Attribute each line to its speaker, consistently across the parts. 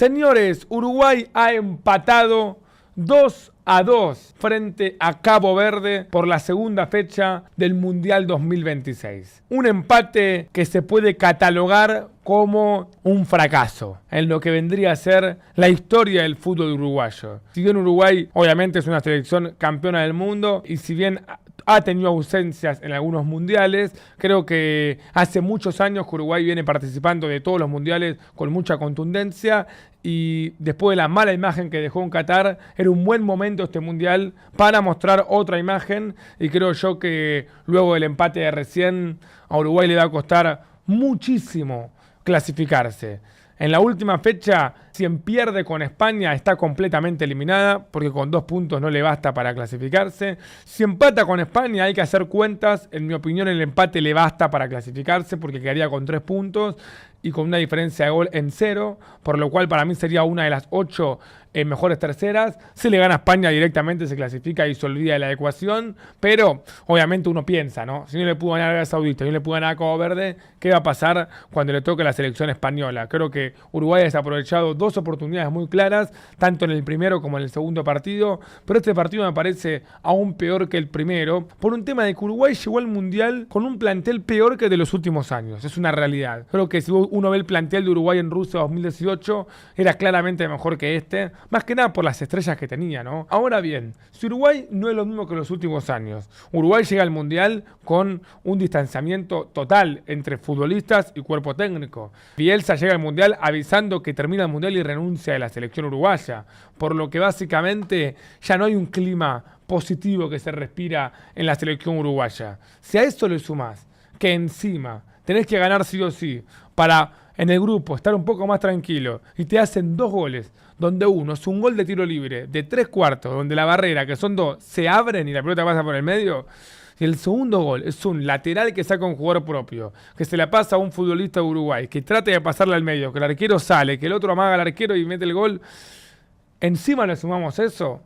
Speaker 1: Señores, Uruguay ha empatado 2-2 frente a Cabo Verde por la segunda fecha del Mundial 2026. Un empate que se puede catalogar como un fracaso en lo que vendría a ser la historia del fútbol uruguayo. Si bien Uruguay obviamente es una selección campeona del mundo y si bien ha tenido ausencias en algunos mundiales, creo que hace muchos años que Uruguay viene participando de todos los mundiales con mucha contundencia y después de la mala imagen que dejó en Qatar, era un buen momento este mundial para mostrar otra imagen y creo yo que luego del empate de recién a Uruguay le va a costar muchísimo clasificarse. En la última fecha, si pierde con España, está completamente eliminada, porque con 2 puntos no le basta para clasificarse. Si empata con España, hay que hacer cuentas. En mi opinión, el empate le basta para clasificarse, porque quedaría con 3 puntos y con una diferencia de gol en 0, por lo cual para mí sería una de las 8 mejores terceras. Si le gana a España directamente se clasifica y se olvida de la ecuación, pero obviamente uno piensa, ¿no? Si no le pudo ganar a Arabia Saudita, si no le pudo ganar a Cabo Verde, ¿qué va a pasar cuando le toque a la selección española? Creo que Uruguay ha desaprovechado 2 oportunidades muy claras, tanto en el primero como en el segundo partido, pero este partido me parece aún peor que el primero, por un tema de que Uruguay llegó al Mundial con un plantel peor que de los últimos años, es una realidad. Creo que si uno ve el plantel de Uruguay en Rusia 2018, era claramente mejor que este, más que nada por las estrellas que tenía, ¿no? Ahora bien, si Uruguay no es lo mismo que los últimos años, Uruguay llega al Mundial con un distanciamiento total entre futbolistas y cuerpo técnico. Bielsa llega al Mundial avisando que termina el Mundial y renuncia de la selección uruguaya, por lo que básicamente ya no hay un clima positivo que se respira en la selección uruguaya. Si a eso le sumás que encima tenés que ganar sí o sí para en el grupo estar un poco más tranquilo y te hacen 2 goles, donde uno es un gol de tiro libre de 3/4, donde la barrera, que son 2, se abren y la pelota pasa por el medio, y el segundo gol es un lateral que saca un jugador propio, que se la pasa a un futbolista de Uruguay, que trata de pasarla al medio, que el arquero sale, que el otro amaga al arquero y mete el gol. Encima le sumamos eso,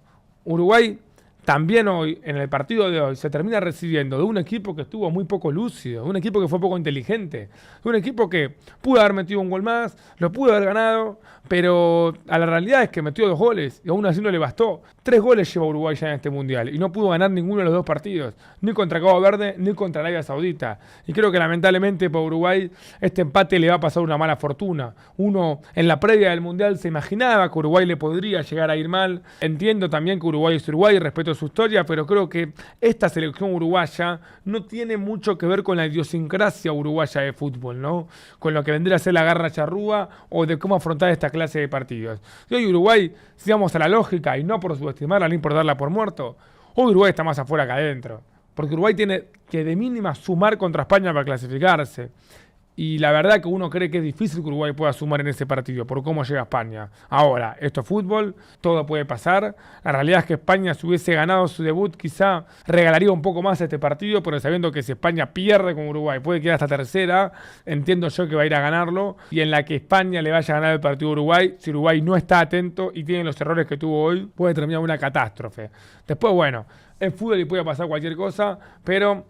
Speaker 1: Uruguay también hoy, en el partido de hoy, se termina recibiendo de un equipo que estuvo muy poco lúcido, de un equipo que fue poco inteligente, de un equipo que pudo haber metido un gol más, lo pudo haber ganado, pero a la realidad es que metió 2 goles y aún así no le bastó. 3 goles lleva Uruguay ya en este Mundial y no pudo ganar ninguno de los 2 partidos, ni contra Cabo Verde ni contra Arabia Saudita. Y creo que lamentablemente para Uruguay este empate le va a pasar una mala fortuna. Uno en la previa del Mundial se imaginaba que Uruguay le podría llegar a ir mal. Entiendo también que Uruguay es Uruguay y respeto su historia, pero creo que esta selección uruguaya no tiene mucho que ver con la idiosincrasia uruguaya de fútbol, ¿no? Con lo que vendría a ser la garra charrúa o de cómo afrontar esta clase de partidos. Y hoy Uruguay, si vamos a la lógica y no por subestimarla ni por darla por muerto, hoy Uruguay está más afuera que adentro. Porque Uruguay tiene que de mínima sumar contra España para clasificarse. Y la verdad que uno cree que es difícil que Uruguay pueda sumar en ese partido por cómo llega España. Ahora, esto es fútbol, todo puede pasar. La realidad es que España, si hubiese ganado su debut, quizá regalaría un poco más este partido, pero sabiendo que si España pierde con Uruguay, puede quedar hasta tercera, entiendo yo que va a ir a ganarlo. Y en la que España le vaya a ganar el partido a Uruguay, si Uruguay no está atento y tiene los errores que tuvo hoy, puede terminar una catástrofe. Después, bueno, en fútbol y puede pasar cualquier cosa, pero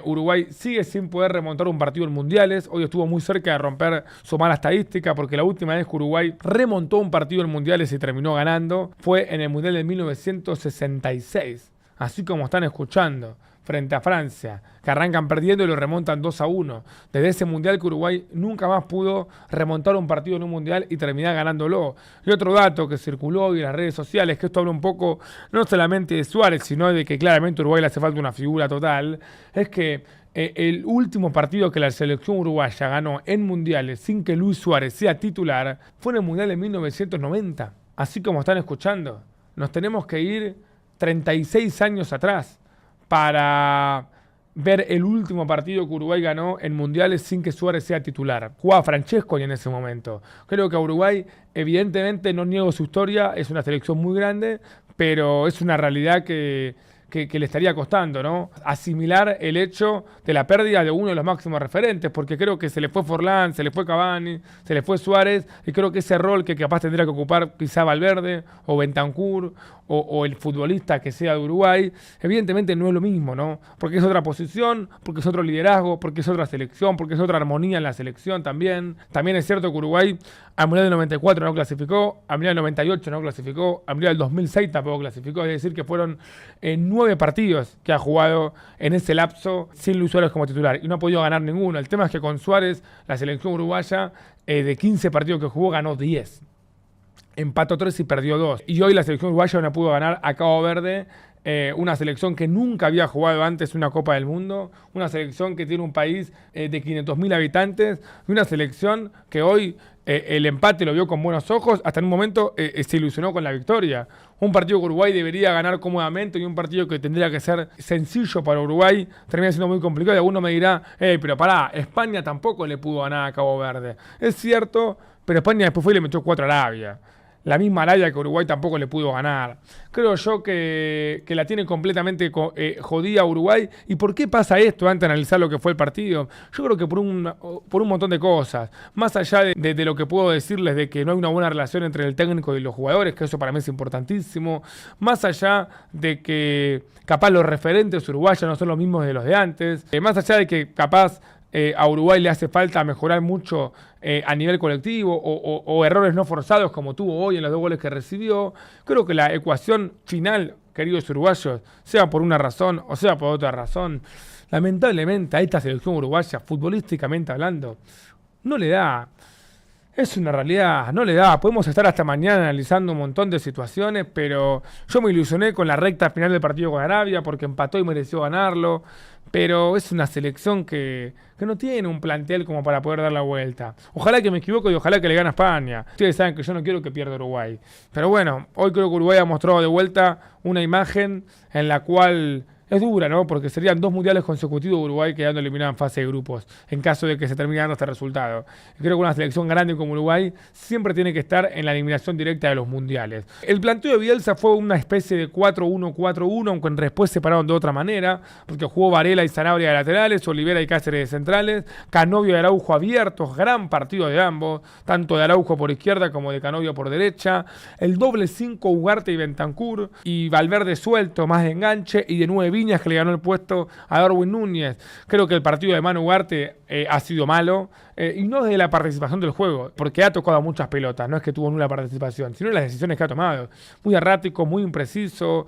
Speaker 1: Uruguay sigue sin poder remontar un partido en mundiales. Hoy estuvo muy cerca de romper su mala estadística, porque la última vez que Uruguay remontó un partido en mundiales y terminó ganando fue en el Mundial de 1966. Así como están escuchando, frente a Francia, que arrancan perdiendo y lo remontan 2-1. Desde ese mundial que Uruguay nunca más pudo remontar un partido en un mundial y terminar ganándolo. Y otro dato que circuló hoy en las redes sociales, que esto habla un poco no solamente de Suárez, sino de que claramente a Uruguay le hace falta una figura total, es que el último partido que la selección uruguaya ganó en mundiales sin que Luis Suárez sea titular fue en el mundial de 1990. Así como están escuchando, nos tenemos que ir 36 años atrás para ver el último partido que Uruguay ganó en mundiales sin que Suárez sea titular. Jugaba Francescoli en ese momento. Creo que a Uruguay, evidentemente, no niego su historia, es una selección muy grande, pero es una realidad que que le estaría costando, ¿no? Asimilar el hecho de la pérdida de uno de los máximos referentes, porque creo que se le fue Forlán, se le fue Cavani, se le fue Suárez, y creo que ese rol que capaz tendría que ocupar quizá Valverde o Bentancur o el futbolista que sea de Uruguay, evidentemente no es lo mismo, ¿no? Porque es otra posición, porque es otro liderazgo, porque es otra selección, porque es otra armonía en la selección también. También es cierto que Uruguay al Mundial del 94 no clasificó, al Mundial del 98 no clasificó, al Mundial del 2006 tampoco clasificó, es decir que fueron 9 partidos que ha jugado en ese lapso sin Luis Suárez como titular y no ha podido ganar ninguno. El tema es que con Suárez la selección uruguaya de 15 partidos que jugó ganó 10. Empató 3 y perdió 2. Y hoy la selección uruguaya no pudo ganar a Cabo Verde, una selección que nunca había jugado antes una Copa del Mundo, una selección que tiene un país de 500.000 habitantes, y una selección que hoy el empate lo vio con buenos ojos, hasta en un momento se ilusionó con la victoria. Un partido que Uruguay debería ganar cómodamente y un partido que tendría que ser sencillo para Uruguay termina siendo muy complicado. Y alguno me dirá, pero pará, España tampoco le pudo ganar a Cabo Verde. Es cierto, pero España después fue y le metió 4 a Arabia. La misma Arabia que Uruguay tampoco le pudo ganar. Creo yo que la tiene completamente jodida Uruguay. ¿Y por qué pasa esto antes de analizar lo que fue el partido? Yo creo que por un montón de cosas. Más allá de lo que puedo decirles de que no hay una buena relación entre el técnico y los jugadores, que eso para mí es importantísimo. Más allá de que capaz los referentes uruguayos no son los mismos de los de antes. Más allá de que capaz a Uruguay le hace falta mejorar mucho a nivel colectivo o errores no forzados como tuvo hoy en los 2 goles que recibió. Creo que la ecuación final, queridos uruguayos, sea por una razón o sea por otra razón, lamentablemente a esta selección uruguaya, futbolísticamente hablando, no le da. Es una realidad, no le da. Podemos estar hasta mañana analizando un montón de situaciones, pero yo me ilusioné con la recta final del partido con Arabia porque empató y mereció ganarlo. Pero es una selección que no tiene un plantel como para poder dar la vuelta. Ojalá que me equivoque y ojalá que le gane a España. Ustedes saben que yo no quiero que pierda Uruguay. Pero bueno, hoy creo que Uruguay ha mostrado de vuelta una imagen en la cual es dura, ¿no? Porque serían 2 mundiales consecutivos de Uruguay quedando eliminado en fase de grupos, en caso de que se termine dando este resultado. Y creo que una selección grande como Uruguay siempre tiene que estar en la eliminación directa de los mundiales. El planteo de Bielsa fue una especie de 4-1-4-1, aunque en después se pararon de otra manera, porque jugó Varela y Sanabria de laterales, Olivera y Cáceres de centrales, Canovio y Araujo abiertos, gran partido de ambos, tanto de Araujo por izquierda como de Canovio por derecha, el doble 5 Ugarte y Bentancur, y Valverde suelto, más de enganche, y de 9 Viñas que le ganó el puesto a Darwin Núñez. Creo que el partido de Manu Ugarte ha sido malo, y no desde la participación del juego, porque ha tocado muchas pelotas, no es que tuvo nula participación, sino las decisiones que ha tomado. Muy errático, muy impreciso,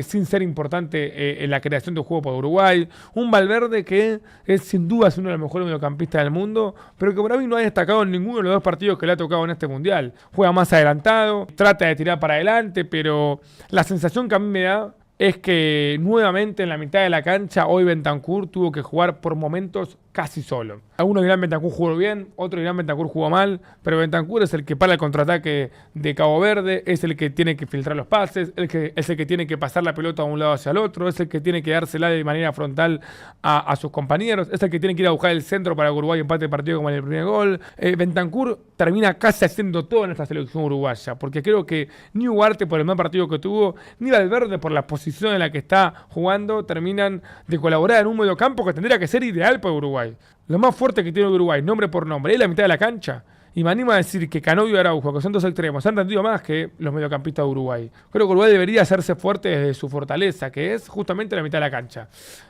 Speaker 1: sin ser importante en la creación de juego por Uruguay. Un Valverde que es sin duda uno de los mejores mediocampistas del mundo, pero que por mí no ha destacado en ninguno de los 2 partidos que le ha tocado en este mundial. Juega más adelantado, trata de tirar para adelante, pero la sensación que a mí me da es que nuevamente en la mitad de la cancha hoy Bentancur tuvo que jugar por momentos casi solo. Algunos dirán Bentancur jugó bien, otros dirán Bentancur jugó mal, pero Bentancur es el que para el contraataque de Cabo Verde, es el que tiene que filtrar los pases, es el que tiene que pasar la pelota de un lado hacia el otro, es el que tiene que dársela de manera frontal a sus compañeros, es el que tiene que ir a buscar el centro para que Uruguay empate el partido como en el primer gol. Bentancur termina casi haciendo todo en esta selección uruguaya, porque creo que ni Ugarte por el mal partido que tuvo, ni Valverde por la posición en la que está jugando, terminan de colaborar en un mediocampo que tendría que ser ideal para Uruguay. Lo más fuerte que tiene Uruguay, nombre por nombre, es la mitad de la cancha. Y me animo a decir que Canovio y Araujo, que son 2 extremos, han rendido más que los mediocampistas de Uruguay. Creo que Uruguay debería hacerse fuerte desde su fortaleza, que es justamente la mitad de la cancha.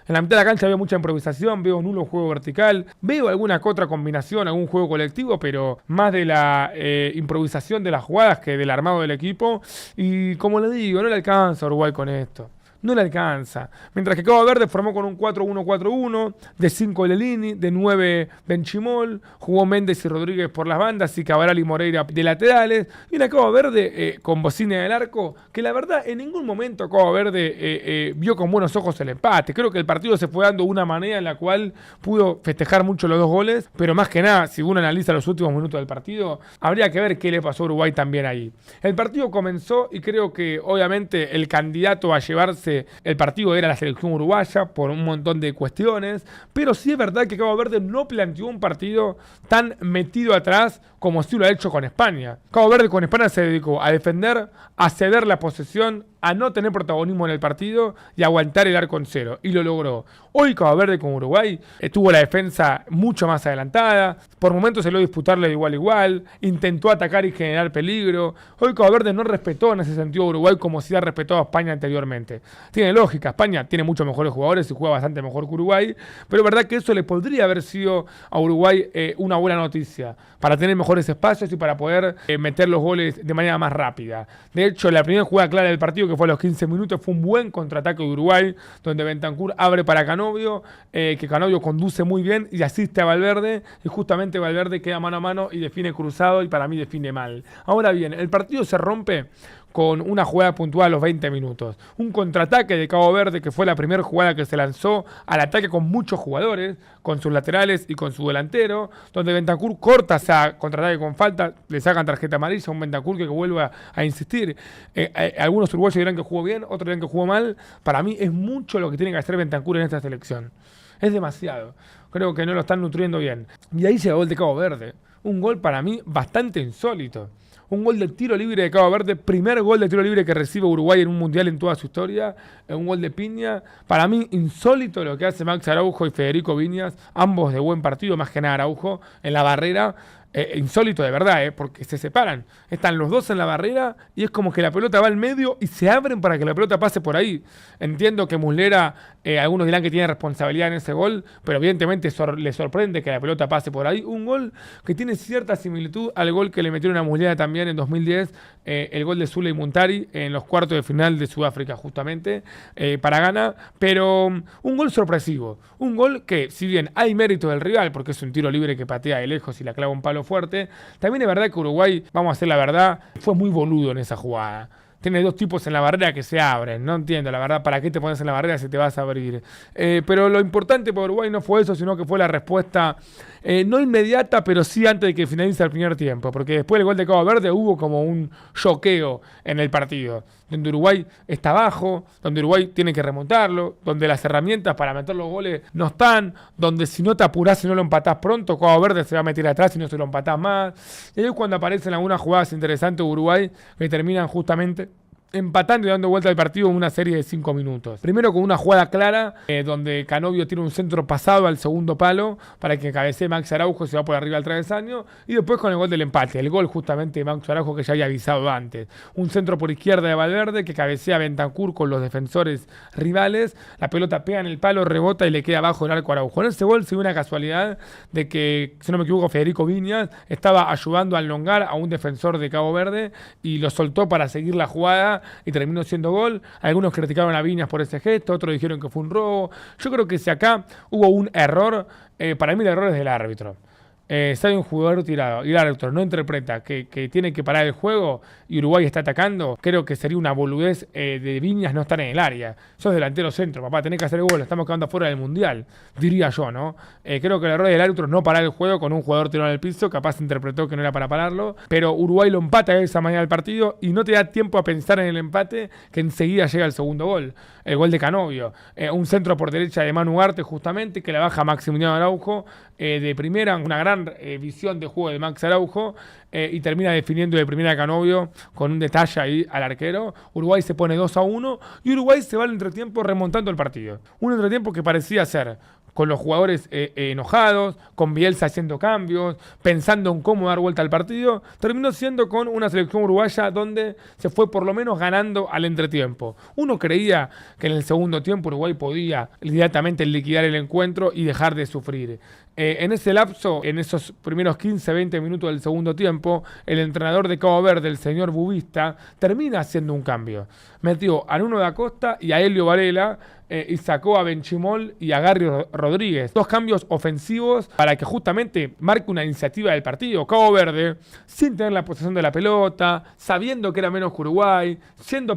Speaker 1: En la mitad de la cancha veo mucha improvisación, veo nulo juego vertical, veo alguna que otra combinación, algún juego colectivo, pero más de la improvisación de las jugadas que del armado del equipo. Y como le digo, no le alcanza a Uruguay con esto. No le alcanza. Mientras que Cabo Verde formó con un 4-1-4-1, de 5 Lelini, de 9 Benchimol, jugó Méndez y Rodríguez por las bandas y Cabral y Moreira de laterales. Y una Cabo Verde con Bocina del arco, que la verdad en ningún momento Cabo Verde vio con buenos ojos el empate. Creo que el partido se fue dando de una manera en la cual pudo festejar mucho los 2 goles, pero más que nada, si uno analiza los últimos minutos del partido, habría que ver qué le pasó a Uruguay también ahí. El partido comenzó y creo que obviamente el candidato a llevarse base el partido era la selección uruguaya por un montón de cuestiones, pero sí es verdad que Cabo Verde no planteó un partido tan metido atrás como sí lo ha hecho con España. Cabo Verde con España se dedicó a defender, a ceder la posesión, a no tener protagonismo en el partido y a aguantar el arco en cero, y lo logró. Hoy Cabo Verde con Uruguay tuvo la defensa mucho más adelantada, por momentos se lo disputarle de igual a igual, intentó atacar y generar peligro. Hoy Cabo Verde no respetó en ese sentido a Uruguay como si ha respetado a España anteriormente. Tiene lógica, España tiene muchos mejores jugadores y juega bastante mejor que Uruguay, pero es verdad que eso le podría haber sido a Uruguay una buena noticia, para tener mejores espacios y para poder meter los goles de manera más rápida. De hecho, la primera jugada clara del partido, que fue a los 15 minutos, fue un buen contraataque de Uruguay, donde Bentancur abre para Canovio, que Canovio conduce muy bien y asiste a Valverde, y justamente Valverde queda mano a mano y define cruzado, y para mí define mal. Ahora bien, el partido se rompe con una jugada puntual a los 20 minutos. Un contraataque de Cabo Verde, que fue la primera jugada que se lanzó al ataque con muchos jugadores, con sus laterales y con su delantero, donde Bentancur corta esa contraataque con falta, le sacan tarjeta amarilla a un Bentancur que vuelve a insistir. Algunos uruguayos dirán que jugó bien, otros dirán que jugó mal. Para mí es mucho lo que tiene que hacer Bentancur en esta selección. Es demasiado. Creo que no lo están nutriendo bien. Y ahí llega el gol de Cabo Verde. Un gol para mí bastante insólito. Un gol de tiro libre de Cabo Verde, primer gol de tiro libre que recibe Uruguay en un mundial en toda su historia, un gol de piña. Para mí insólito lo que hace Max Araujo y Federico Viñas, ambos de buen partido, más que nada Araujo, en la barrera. Insólito de verdad, porque se separan. Están los dos en la barrera y es como que la pelota va al medio y se abren para que la pelota pase por ahí. Entiendo que Muslera, algunos dirán que tiene responsabilidad en ese gol, pero evidentemente le sorprende que la pelota pase por ahí. Un gol que tiene cierta similitud al gol que le metieron a Muslera también en 2010, el gol de Zule y Muntari en los cuartos de final de Sudáfrica justamente, para Ghana, pero un gol sorpresivo. Un gol que, si bien hay mérito del rival, porque es un tiro libre que patea de lejos y la clava un palo fuerte, también es verdad que Uruguay, vamos a hacer la verdad, fue muy boludo en esa jugada. Tiene dos tipos en la barrera que se abren. No entiendo, la verdad, ¿para qué te pones en la barrera si te vas a abrir? Pero lo importante para Uruguay no fue eso, sino que fue la respuesta, no inmediata, pero sí antes de que finalice el primer tiempo. Porque después del gol de Cabo Verde hubo como un choqueo en el partido. Donde Uruguay está abajo, donde Uruguay tiene que remontarlo, donde las herramientas para meter los goles no están, donde si no te apurás y no lo empatás pronto, Cabo Verde se va a meter atrás y no se lo empatás más. Y ahí es cuando aparecen algunas jugadas interesantes de Uruguay que terminan justamente empatando y dando vuelta al partido en una serie de 5 minutos. Primero con una jugada clara, donde Canovio tiene un centro pasado al segundo palo para que cabecee Max Araujo, se va por arriba al travesaño, y después con el gol del empate, el gol justamente de Max Araujo que ya había avisado antes. Un centro por izquierda de Valverde que cabecea a Bentancur con los defensores rivales, la pelota pega en el palo, rebota y le queda abajo el arco a Araujo. En ese gol se dio una casualidad de que, si no me equivoco, Federico Viñas estaba ayudando a elongar a un defensor de Cabo Verde y lo soltó para seguir la jugada y terminó siendo gol. Algunos criticaron a Viñas por ese gesto, otros dijeron que fue un robo. Yo creo que si acá hubo un error, para mí el error es del árbitro. Si hay un jugador tirado y el árbitro no interpreta que tiene que parar el juego y Uruguay está atacando, creo que sería una boludez de Viñas no estar en el área. Sos delantero centro, papá, tenés que hacer gol, estamos quedando fuera del mundial, diría yo, ¿no? Creo que el error del árbitro es no parar el juego con un jugador tirado en el piso, capaz interpretó que no era para pararlo, pero Uruguay lo empata de esa manera el partido y no te da tiempo a pensar en el empate, que enseguida llega el segundo gol, el gol de Canovio. Un centro por derecha de Manu Arte justamente, que la baja Maximiliano Araujo de primera, una gran visión de juego de Max Araujo, y termina definiendo de primera Canovio con un detalle ahí al arquero. Uruguay se pone 2-1 y Uruguay se va al entretiempo remontando el partido. Un entretiempo que parecía ser con los jugadores enojados, con Bielsa haciendo cambios, pensando en cómo dar vuelta al partido, terminó siendo con una selección uruguaya donde se fue por lo menos ganando al entretiempo. Uno creía que en el segundo tiempo Uruguay podía inmediatamente liquidar el encuentro y dejar de sufrir. En ese lapso, en esos primeros 15-20 minutos del segundo tiempo, el entrenador de Cabo Verde, el señor Bubista, termina haciendo un cambio. Metió a Nuno da Costa y a Helio Varela, y sacó a Benchimol y a Gary Rodríguez. Dos cambios ofensivos para que justamente marque una iniciativa del partido. Cabo Verde, sin tener la posesión de la pelota, sabiendo que era menos que Uruguay,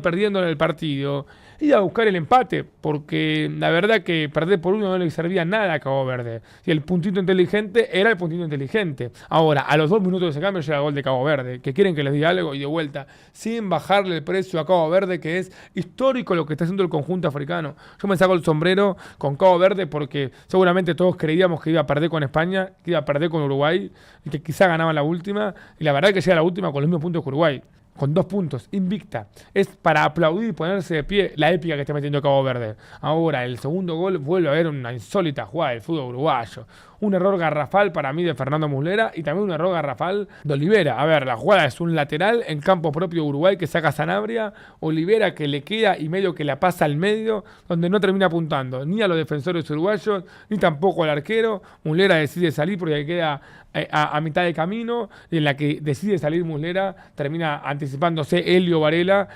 Speaker 1: perdiendo en el partido, iba a buscar el empate, porque la verdad que perder por uno no le servía nada a Cabo Verde. Y el puntito inteligente era el puntito inteligente. Ahora, a los 2 minutos de ese cambio llega el gol de Cabo Verde, que quieren que les diga algo y de vuelta, sin bajarle el precio a Cabo Verde, que es histórico lo que está haciendo el conjunto africano. Yo me saco el sombrero con Cabo Verde porque seguramente todos creíamos que iba a perder con España, que iba a perder con Uruguay y que quizá ganaba la última. Y la verdad que llega a la última con los mismos puntos que Uruguay. Con 2 puntos, invicta. Es para aplaudir y ponerse de pie la épica que está metiendo Cabo Verde. Ahora, el segundo gol vuelve a haber una insólita jugada del fútbol uruguayo. Un error garrafal para mí de Fernando Muslera y también un error garrafal de Olivera. A ver, la jugada es un lateral en campo propio de Uruguay que saca Sanabria. Olivera que le queda y medio que la pasa al medio, donde no termina apuntando ni a los defensores uruguayos, ni tampoco al arquero. Muslera decide salir porque queda a mitad de camino, y en la que decide salir Muslera, termina anticipándose Elio Varela,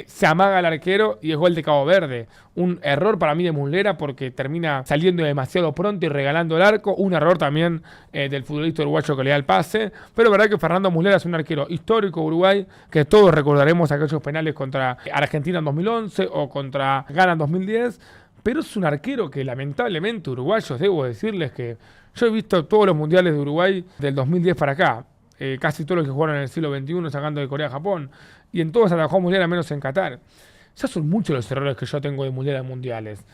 Speaker 1: se amaga al arquero y es gol de Cabo Verde. Un error para mí de Muslera porque termina saliendo demasiado pronto y regalando el arco. Un error también del futbolista uruguayo que le da el pase. Pero verdad que Fernando Muslera es un arquero histórico de Uruguay, que todos recordaremos aquellos penales contra Argentina en 2011 o contra Ghana en 2010. Pero es un arquero que lamentablemente uruguayos, debo decirles que yo he visto todos los mundiales de Uruguay del 2010 para acá. Casi todos los que jugaron en el siglo XXI sacando de Corea a Japón. Y en todos atajó Muslera menos en Qatar. Ya son muchos los errores que yo tengo de Muslera en mundiales.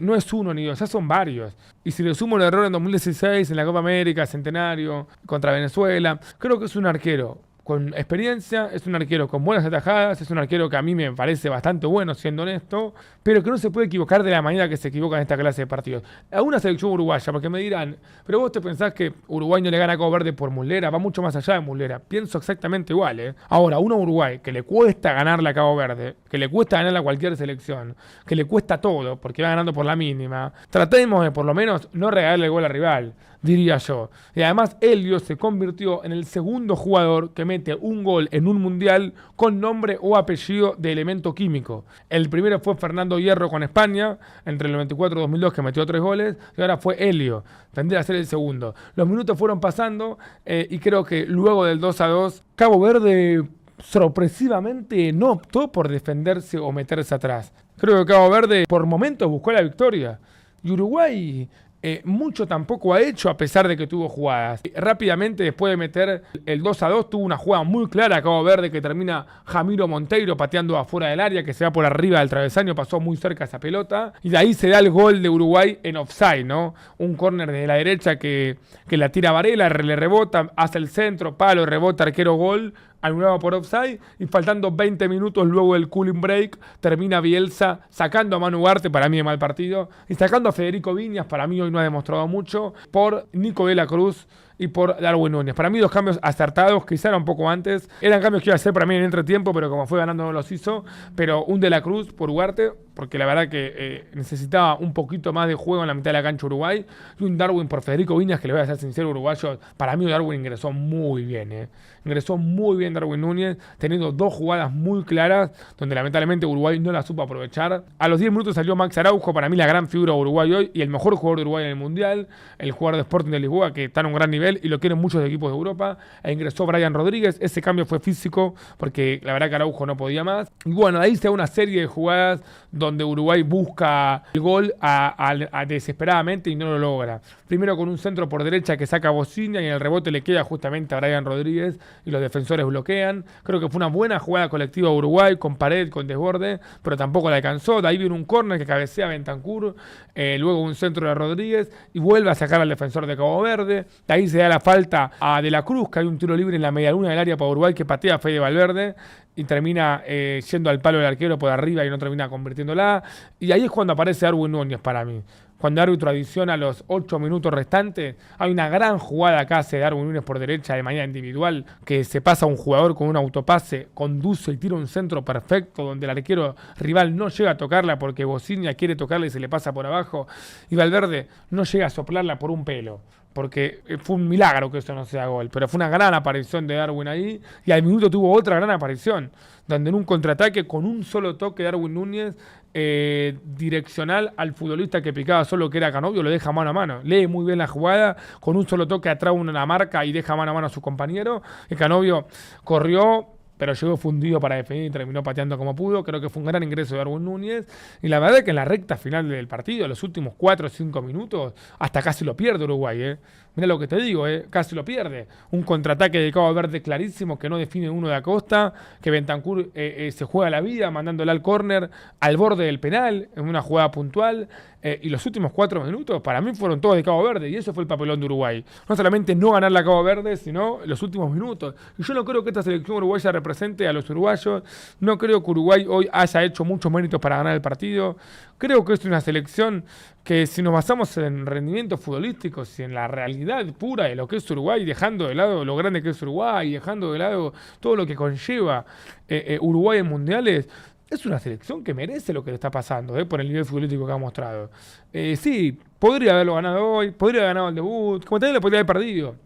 Speaker 1: No es uno ni dos, ya son varios. Y si le sumo el error en 2016 en la Copa América, Centenario, contra Venezuela, creo que es un arquero con experiencia, es un arquero con buenas atajadas, es un arquero que a mí me parece bastante bueno, siendo honesto, pero que no se puede equivocar de la manera que se equivoca en esta clase de partidos. A una selección uruguaya, porque me dirán, pero vos te pensás que Uruguay no le gana a Cabo Verde por Muslera, va mucho más allá de Muslera. Pienso exactamente igual, ¿eh? Ahora, uno a Uruguay que le cuesta ganarle a Cabo Verde, que le cuesta ganarle a cualquier selección, que le cuesta todo, porque va ganando por la mínima, tratemos de por lo menos no regalarle el gol al rival, diría yo. Y además Elio se convirtió en el segundo jugador que mete un gol en un mundial con nombre o apellido de elemento químico. El primero fue Fernando Hierro con España, entre el 94 y 2002, que metió 3 goles, y ahora fue Elio. Tendría a ser el segundo. Los minutos fueron pasando y creo que luego del 2-2, Cabo Verde sorpresivamente no optó por defenderse o meterse atrás. Creo que Cabo Verde por momentos buscó la victoria. Y Uruguay mucho tampoco ha hecho a pesar de que tuvo jugadas. Rápidamente después de meter el 2-2 tuvo una jugada muy clara a Cabo Verde que termina Jamiro Monteiro pateando afuera del área, que se va por arriba del travesaño, pasó muy cerca esa pelota y de ahí se da el gol de Uruguay en offside, ¿no? Un córner desde la derecha que la tira Varela, le rebota, hace el centro, palo, rebota, arquero, gol, anulado por offside, y faltando 20 minutos luego del cooling break, termina Bielsa sacando a Manu Ugarte, para mí de mal partido, y sacando a Federico Viñas, para mí hoy no ha demostrado mucho, por Nico de la Cruz y por Darwin Núñez. Para mí 2 cambios acertados, quizá era un poco antes, eran cambios que iba a hacer para mí en entretiempo, pero como fue ganando no los hizo, pero un de la Cruz por Ugarte, porque la verdad que necesitaba un poquito más de juego en la mitad de la cancha Uruguay, y un Darwin por Federico Viñas, que le voy a ser sincero, uruguayo, para mí Darwin ingresó muy bien, ingresó muy bien Darwin Núñez, teniendo 2 jugadas muy claras, donde lamentablemente Uruguay no la supo aprovechar. A los 10 minutos salió Max Araujo, para mí la gran figura de Uruguay hoy, y el mejor jugador de Uruguay en el Mundial, el jugador de Sporting de Lisboa, que está en un gran nivel, y lo quieren muchos equipos de Europa, e ingresó Brian Rodríguez. Ese cambio fue físico, porque la verdad que Araujo no podía más, y bueno, ahí se da una serie de jugadas donde Uruguay busca el gol desesperadamente y no lo logra. Primero con un centro por derecha que saca Bociña y en el rebote le queda justamente a Brian Rodríguez y los defensores bloquean. Creo que fue una buena jugada colectiva de Uruguay, con pared, con desborde, pero tampoco la alcanzó. De ahí viene un córner que cabecea Bentancur, luego un centro de Rodríguez y vuelve a sacar al defensor de Cabo Verde. De ahí se da la falta a De la Cruz, que hay un tiro libre en la medialuna del área para Uruguay que patea a Fede Valverde y termina yendo al palo del arquero por arriba y no termina convirtiéndola. Y ahí es cuando aparece Darwin Núñez para mí. Cuando el árbitro adiciona los 8 minutos restantes, hay una gran jugada que hace Darwin Núñez por derecha de manera individual, que se pasa a un jugador con un autopase, conduce y tira un centro perfecto donde el arquero rival no llega a tocarla porque Bociña quiere tocarla y se le pasa por abajo, y Valverde no llega a soplarla por un pelo, porque fue un milagro que eso no sea gol, pero fue una gran aparición de Darwin ahí, y al minuto tuvo otra gran aparición, donde en un contraataque con un solo toque Darwin Núñez, direccional al futbolista que picaba solo, que era Canovio, lo deja mano a mano, lee muy bien la jugada, con un solo toque atrae una marca y deja mano a mano a su compañero, y Canovio corrió pero llegó fundido para definir y terminó pateando como pudo. Creo que fue un gran ingreso de Darwin Núñez. Y la verdad es que en la recta final del partido, los últimos 4 o 5 minutos, hasta casi lo pierde Uruguay. Mirá lo que te digo, casi lo pierde. Un contraataque de Cabo Verde clarísimo que no define uno de Acosta, que Bentancur se juega la vida mandándole al córner al borde del penal en una jugada puntual. Y los últimos 4 minutos para mí fueron todos de Cabo Verde, y eso fue el papelón de Uruguay. No solamente no ganar la Cabo Verde, sino los últimos minutos. Y yo no creo que esta selección uruguaya represente a los uruguayos. No creo que Uruguay hoy haya hecho muchos méritos para ganar el partido. Creo que es una selección que, si nos basamos en rendimientos futbolísticos y en la realidad pura de lo que es Uruguay, dejando de lado lo grande que es Uruguay, dejando de lado todo lo que conlleva Uruguay en mundiales, es una selección que merece lo que le está pasando, por el nivel futbolístico que ha mostrado. Sí, podría haberlo ganado hoy, podría haber ganado el debut, como también lo podría haber perdido.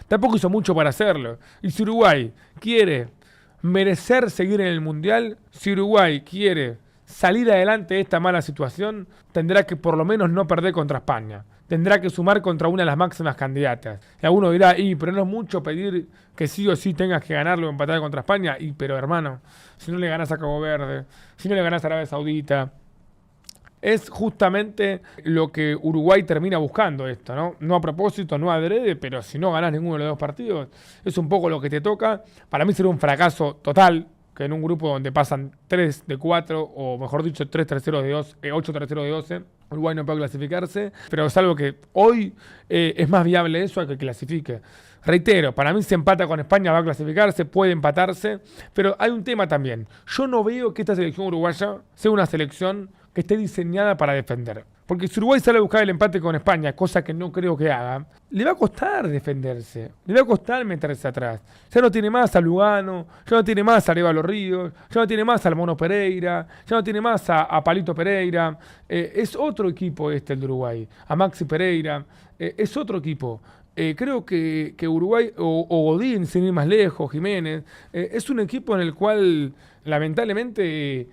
Speaker 1: Tampoco hizo mucho para hacerlo. Y si Uruguay quiere merecer seguir en el Mundial, si Uruguay quiere salir adelante de esta mala situación, tendrá que por lo menos no perder contra España. Tendrá que sumar contra una de las máximas candidatas. Y alguno dirá, pero no es mucho pedir que sí o sí tengas que ganarlo o empatar contra España. Pero hermano, si no le ganás a Cabo Verde, si no le ganás a Arabia Saudita, es justamente lo que Uruguay termina buscando esto, ¿no? No a propósito, no adrede, pero si no ganás ninguno de los 2 partidos, es un poco lo que te toca. Para mí sería un fracaso total que en un grupo donde pasan 3 de 4, o mejor dicho, 3 terceros de 12, 8 terceros de 12, Uruguay no puede clasificarse, pero es algo que hoy es más viable eso a que clasifique. Reitero, para mí si empata con España va a clasificarse, puede empatarse, pero hay un tema también. Yo no veo que esta selección uruguaya sea una selección que esté diseñada para defender. Porque si Uruguay sale a buscar el empate con España, cosa que no creo que haga, le va a costar defenderse, le va a costar meterse atrás. Ya no tiene más a Lugano, ya no tiene más a Arévalo Ríos, ya no tiene más al Mono Pereira, ya no tiene más a Palito Pereira. Es otro equipo el de Uruguay, a Maxi Pereira, es otro equipo. Creo que Uruguay, o Godín, sin ir más lejos, Jiménez, es un equipo en el cual lamentablemente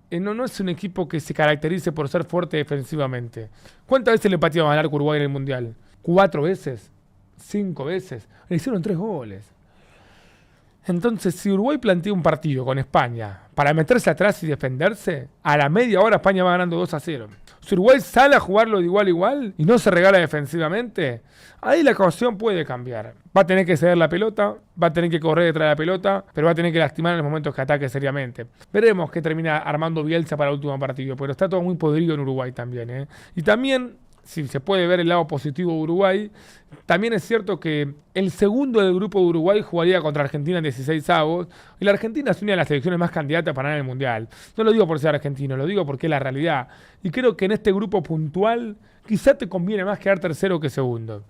Speaker 1: no es un equipo que se caracterice por ser fuerte defensivamente. ¿Cuántas veces le patearon al arco Uruguay en el Mundial? 4 veces, 5 veces. Le hicieron 3 goles. Entonces, si Uruguay plantea un partido con España para meterse atrás y defenderse, a la media hora España va ganando 2-0. Si Uruguay sale a jugarlo de igual a igual y no se regala defensivamente, ahí la ecuación puede cambiar. Va a tener que ceder la pelota, va a tener que correr detrás de la pelota, pero va a tener que lastimar en los momentos que ataque seriamente. Veremos qué termina armando Bielsa para el último partido, pero está todo muy podrido en Uruguay también. Y también, si se puede ver el lado positivo de Uruguay, también es cierto que el segundo del grupo de Uruguay jugaría contra Argentina en 16avos, y la Argentina es una de las selecciones más candidatas para ganar el Mundial. No lo digo por ser argentino, lo digo porque es la realidad. Y creo que en este grupo puntual quizá te conviene más quedar tercero que segundo.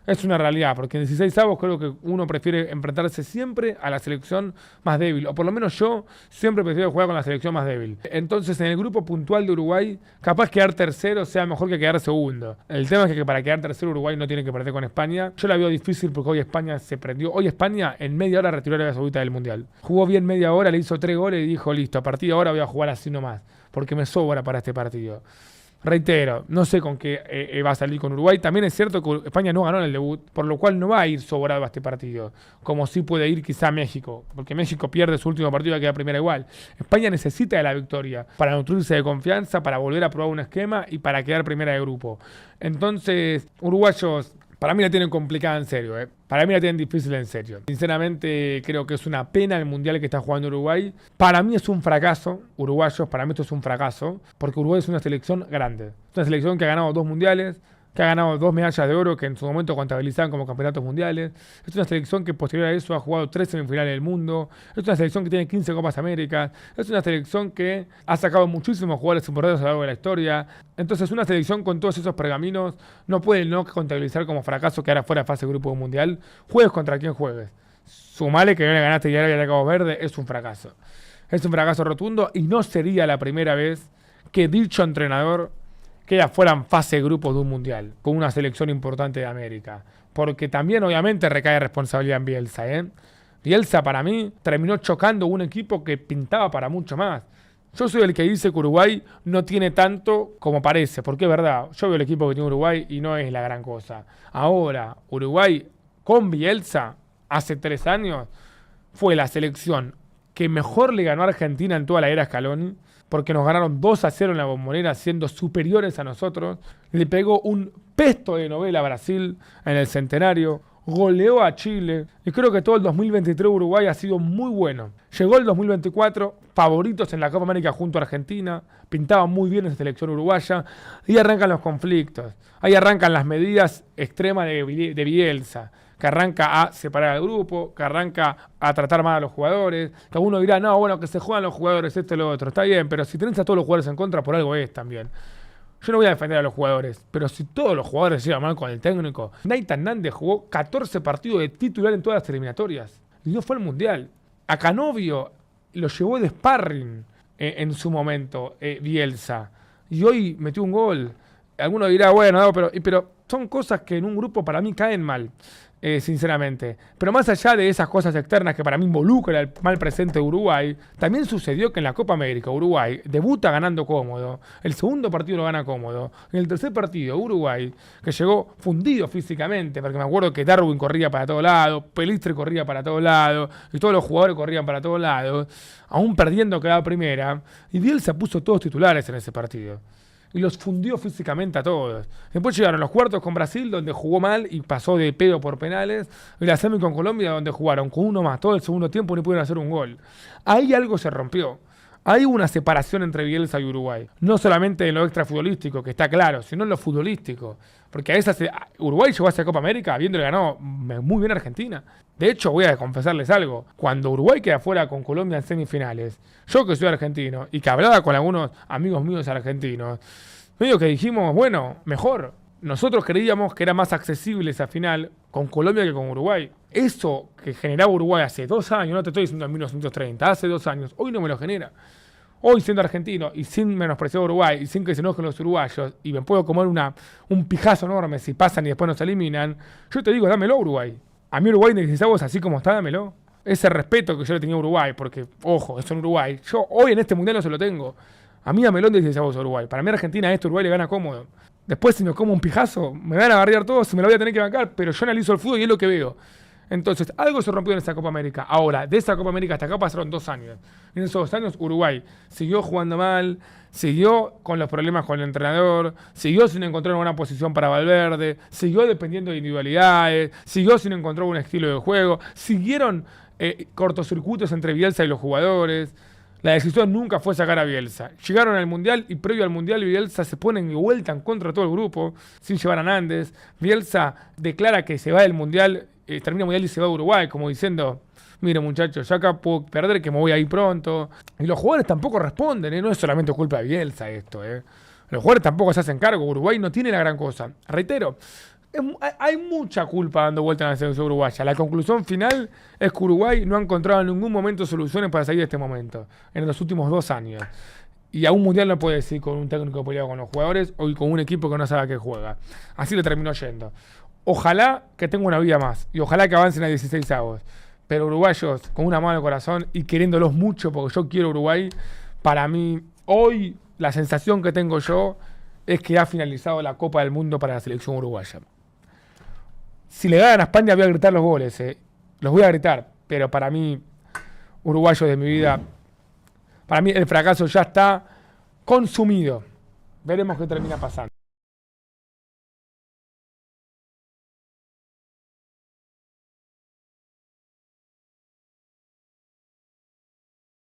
Speaker 1: Es una realidad, porque en 16avos creo que uno prefiere enfrentarse siempre a la selección más débil, o por lo menos yo siempre prefiero jugar con la selección más débil. Entonces, en el grupo puntual de Uruguay, capaz quedar tercero sea mejor que quedar segundo. El tema es que para quedar tercero Uruguay no tiene que perder con España. Yo la veo difícil porque hoy España se prendió. Hoy España en media hora retiró a Arabia Saudita del Mundial. Jugó bien media hora, le hizo 3 goles y dijo, listo, a partir de ahora voy a jugar así nomás, porque me sobra para este partido. Reitero, no sé con qué va a salir con Uruguay. También es cierto que España no ganó en el debut, por lo cual no va a ir sobrado a este partido, como sí puede ir quizá México, porque México pierde su último partido y queda primera igual. España necesita de la victoria para nutrirse de confianza, para volver a probar un esquema y para quedar primera de grupo. Entonces, uruguayos, para mí la tienen complicada en serio, Para mí la tienen difícil en serio. Sinceramente, creo que es una pena el Mundial que está jugando Uruguay. Para mí es un fracaso, uruguayos, para mí esto es un fracaso, porque Uruguay es una selección grande. Es una selección que ha ganado 2 mundiales, que ha ganado 2 medallas de oro que en su momento contabilizaban como campeonatos mundiales. Es una selección que posterior a eso ha jugado 3 semifinales del mundo. Es una selección que tiene 15 Copas Américas. Es una selección que ha sacado muchísimos jugadores importantes a lo largo de la historia. Entonces, una selección con todos esos pergaminos no puede no contabilizar como fracaso quedar fuera de fase de grupo mundial. Juegues contra quien juegues. Sumale que no le ganaste y ahora le Cabo Verde, es un fracaso. Es un fracaso rotundo y no sería la primera vez que dicho entrenador queda fuera en fase de grupos de un mundial, con una selección importante de América. Porque también, obviamente, recae responsabilidad en Bielsa, Bielsa, para mí, terminó chocando un equipo que pintaba para mucho más. Yo soy el que dice que Uruguay no tiene tanto como parece, porque es verdad, yo veo el equipo que tiene Uruguay y no es la gran cosa. Ahora, Uruguay con Bielsa, hace 3 años, fue la selección que mejor le ganó a Argentina en toda la era Scaloni, porque nos ganaron 2-0 en la Bombonera, siendo superiores a nosotros. Le pegó un pesto de novela a Brasil en el centenario, goleó a Chile, y creo que todo el 2023 Uruguay ha sido muy bueno. Llegó el 2024, favoritos en la Copa América junto a Argentina, pintaba muy bien esa selección uruguaya, y arrancan los conflictos, ahí arrancan las medidas extremas de Bielsa, que arranca a separar al grupo, que arranca a tratar mal a los jugadores, que uno dirá, no, bueno, que se juegan los jugadores, esto y lo otro, está bien, pero si tenés a todos los jugadores en contra, por algo es también. Yo no voy a defender a los jugadores, pero si todos los jugadores se llevan mal con el técnico, Nathan Nández jugó 14 partidos de titular en todas las eliminatorias, y no fue al Mundial. A Canovio lo llevó de sparring en su momento, Bielsa, y hoy metió un gol. Alguno dirá, bueno, no, pero son cosas que en un grupo para mí caen mal. Sinceramente. Pero más allá de esas cosas externas que para mí involucran el mal presente de Uruguay, también sucedió que en la Copa América Uruguay debuta ganando cómodo, el segundo partido lo gana cómodo, en el tercer partido Uruguay, que llegó fundido físicamente, porque me acuerdo que Darwin corría para todos lados, Pelistri corría para todos lados, y todos los jugadores corrían para todos lados, aún perdiendo cada primera, y Bielsa puso todos titulares en ese partido. Y los fundió físicamente a todos. Después llegaron los cuartos con Brasil, donde jugó mal y pasó de pedo por penales. Y la semi con Colombia, donde jugaron con uno más todo el segundo tiempo y no pudieron hacer un gol. Ahí algo se rompió. Hay una separación entre Bielsa y Uruguay. No solamente en lo extrafutbolístico, que está claro, sino en lo futbolístico. Porque Uruguay llegó a esa Copa América habiéndole ganado muy bien a Argentina. De hecho, voy a confesarles algo. Cuando Uruguay queda fuera con Colombia en semifinales, yo que soy argentino y que hablaba con algunos amigos míos argentinos, medio que dijimos, bueno, mejor. Nosotros creíamos que era más accesible esa final con Colombia que con Uruguay. Eso que generaba Uruguay hace 2 años, no te estoy diciendo en 1930, hace 2 años, hoy no me lo genera. Hoy siendo argentino y sin menospreciar a Uruguay y sin que se enojen los uruguayos y me puedo comer un pijazo enorme si pasan y después nos eliminan, yo te digo, dámelo a Uruguay. A mí Uruguay necesitamos así como está, dámelo. Ese respeto que yo le tenía a Uruguay, porque, ojo, eso en Uruguay, yo hoy en este mundial no se lo tengo. A mí dámelo en 16 avos a Uruguay. Para mí Argentina Uruguay le gana cómodo. Después si me como un pijazo, me van a bardear todos y me lo voy a tener que bancar, pero yo analizo el fútbol y es lo que veo. Entonces, algo se rompió en esa Copa América. Ahora, de esa Copa América hasta acá pasaron 2 años. En esos 2 años, Uruguay siguió jugando mal, siguió con los problemas con el entrenador, siguió sin encontrar una buena posición para Valverde, siguió dependiendo de individualidades, siguió sin encontrar un estilo de juego, siguieron cortocircuitos entre Bielsa y los jugadores. La decisión nunca fue sacar a Bielsa. Llegaron al Mundial y previo al Mundial Bielsa se ponen de vuelta en contra de todo el grupo, sin llevar a Nández. Bielsa declara que se va del Mundial, termina el Mundial y se va a Uruguay, como diciendo, mire muchachos, yo acá puedo perder que me voy a ir pronto. Y los jugadores tampoco responden, no es solamente culpa de Bielsa esto. Los jugadores tampoco se hacen cargo, Uruguay no tiene la gran cosa. Reitero, hay mucha culpa dando vuelta en la selección uruguaya. La conclusión final es que Uruguay no ha encontrado en ningún momento soluciones para salir de este momento, en los últimos 2 años. Y a un mundial no puede ir con un técnico peleado con los jugadores o con un equipo que no sabe a qué juega. Así le terminó yendo. Ojalá que tenga una vida más y ojalá que avancen a 16 avos. Pero uruguayos con una mano en el corazón y queriéndolos mucho porque yo quiero Uruguay, para mí hoy la sensación que tengo yo es que ha finalizado la Copa del Mundo para la selección uruguaya. Si le ganan a España voy a gritar los goles, los voy a gritar, pero para mí, uruguayos de mi vida, para mí el fracaso ya está consumido. Veremos qué termina pasando.